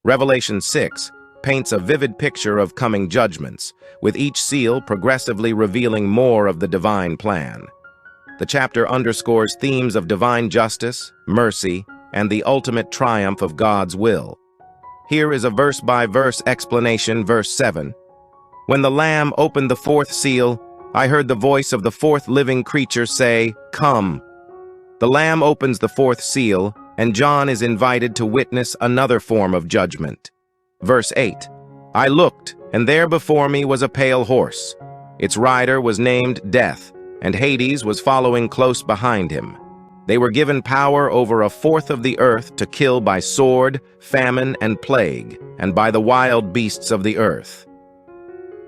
Revelation 6 paints a vivid picture of coming judgments, with each seal progressively revealing more of the divine plan. The chapter underscores themes of divine justice, mercy, and the ultimate triumph of God's will. Here is a verse-by-verse explanation, verse 7. When the Lamb opened the fourth seal, I heard the voice of the fourth living creature say, "Come." The Lamb opens the fourth seal, and John is invited to witness another form of judgment. Verse 8. I looked, and there before me was a pale horse. Its rider was named Death, and Hades was following close behind him. They were given power over a fourth of the earth to kill by sword, famine, and plague, and by the wild beasts of the earth.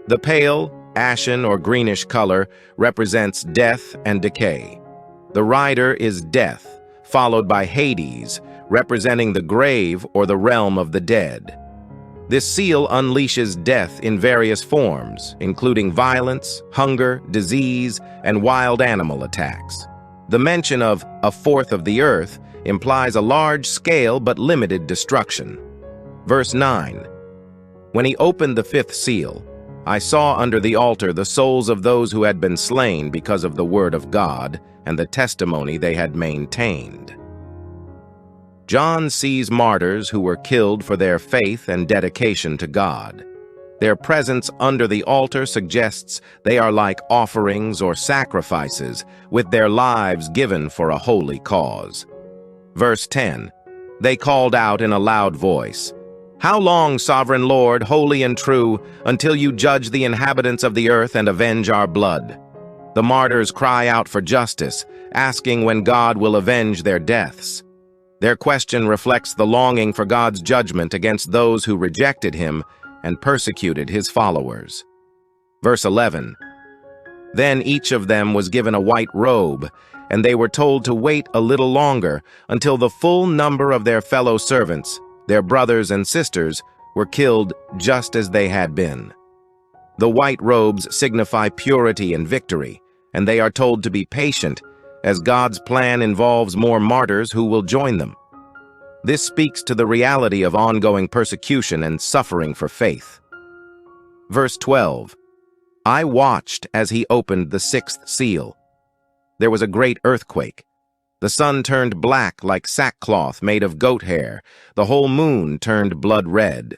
The pale, ashen or greenish color represents death and decay. The rider is Death, followed by Hades, representing the grave or the realm of the dead. This seal unleashes death in various forms, including violence, hunger, disease, and wild animal attacks. The mention of a fourth of the earth implies a large-scale but limited destruction. Verse 9. When he opened the fifth seal, I saw under the altar the souls of those who had been slain because of the word of God and the testimony they had maintained. John sees martyrs who were killed for their faith and dedication to God. Their presence under the altar suggests they are like offerings or sacrifices, with their lives given for a holy cause. Verse 10. They called out in a loud voice, "How long, sovereign Lord, holy and true, until you judge the inhabitants of the earth and avenge our blood?" The martyrs cry out for justice, asking when God will avenge their deaths. Their question reflects the longing for God's judgment against those who rejected him and persecuted his followers. Verse 11. Then each of them was given a white robe, and they were told to wait a little longer until the full number of their fellow servants, their brothers and sisters, were killed just as they had been. The white robes signify purity and victory, and they are told to be patient, as God's plan involves more martyrs who will join them. This speaks to the reality of ongoing persecution and suffering for faith. Verse 12. I watched as he opened the sixth seal. There was a great earthquake. The sun turned black like sackcloth made of goat hair. The whole moon turned blood red.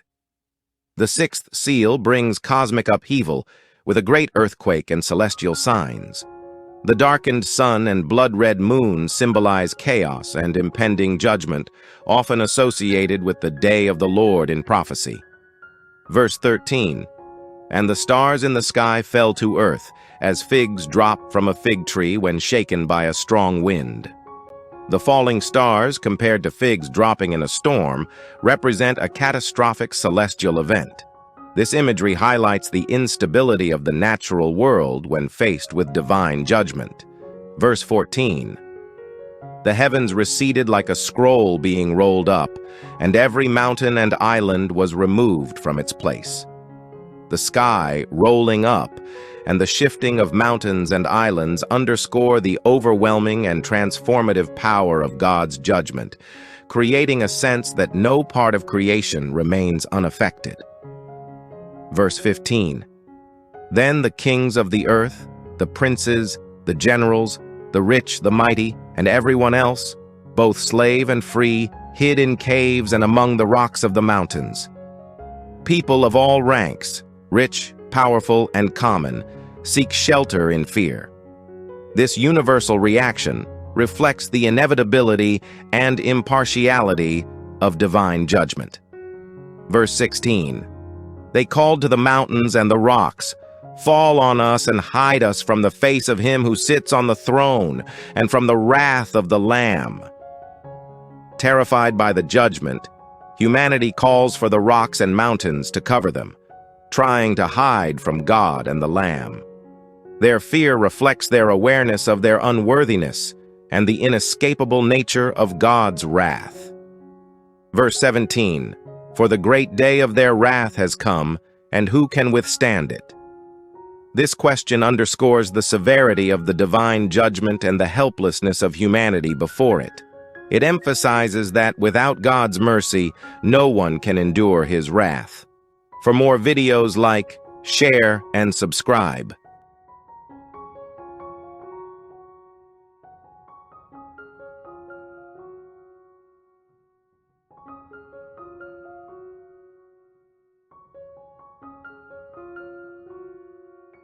The sixth seal brings cosmic upheaval with a great earthquake and celestial signs. The darkened sun and blood-red moon symbolize chaos and impending judgment, often associated with the day of the Lord in prophecy. Verse 13. And the stars in the sky fell to earth, as figs drop from a fig tree when shaken by a strong wind. The falling stars, compared to figs dropping in a storm, represent a catastrophic celestial event. This imagery highlights the instability of the natural world when faced with divine judgment. Verse 14. The heavens receded like a scroll being rolled up, and every mountain and island was removed from its place. The sky rolling up and the shifting of mountains and islands underscore the overwhelming and transformative power of God's judgment, creating a sense that no part of creation remains unaffected. Verse 15. Then the kings of the earth, the princes, the generals, the rich, the mighty, and everyone else, both slave and free, hid in caves and among the rocks of the mountains. People of all ranks, rich, powerful, and common, seek shelter in fear. This universal reaction reflects the inevitability and impartiality of divine judgment. Verse 16. They called to the mountains and the rocks, "Fall on us and hide us from the face of him who sits on the throne and from the wrath of the Lamb." Terrified by the judgment, humanity calls for the rocks and mountains to cover them, trying to hide from God and the Lamb. Their fear reflects their awareness of their unworthiness and the inescapable nature of God's wrath. Verse 17. For the great day of their wrath has come, and who can withstand it? This question underscores the severity of the divine judgment and the helplessness of humanity before it. It emphasizes that without God's mercy, no one can endure his wrath. For more videos, like, share, and subscribe.